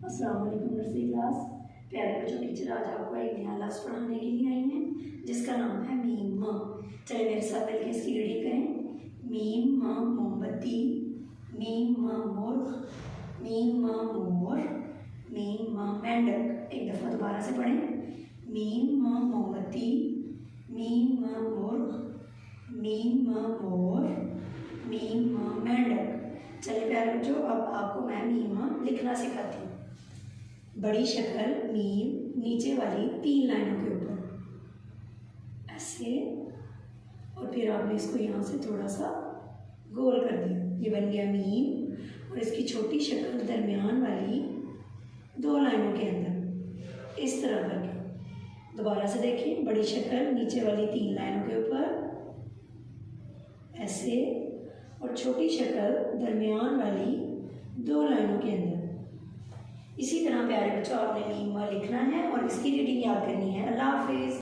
अस्सलाम वालेकुम nursery class. प्यारे बच्चों, टीचर आज आपको एक नया लफ्ज़ पढ़ाने के लिए आई हैं जिसका नाम है मीम। चलिए मेरे साथ मिलकर इसकी रीडिंग करें। मीम मोमबत्ती, मीम मुर्ग, मीम मोर, मीम मेंढक। एक दफ़ा दोबारा से पढ़ें। मीम मोमबत्ती, मीम मुर्ग, मीम मोर, मीम मेंढक। चलिए प्यारे बच्चों, अब आपको मैं मीम लिखना सिखाती हूँ। बड़ी शक्ल मीम, नीचे वाली 3 लाइनों के ऊपर ऐसे, और फिर आपने इसको यहाँ से थोड़ा सा गोल कर दिया, ये बन गया मीम। और इसकी छोटी शक्ल दरमियान वाली 2 लाइनों के अंदर इस तरह करके। दोबारा से देखिए, बड़ी शक्ल नीचे वाली 3 लाइनों के ऊपर ऐसे, और छोटी शक्ल दरमियान वाली 2 लाइनों के अंदर। इसी तरह प्यारे बच्चों आपने मीम लिखना है और इसकी रीडिंग याद करनी है। अल्लाह हाफिज़।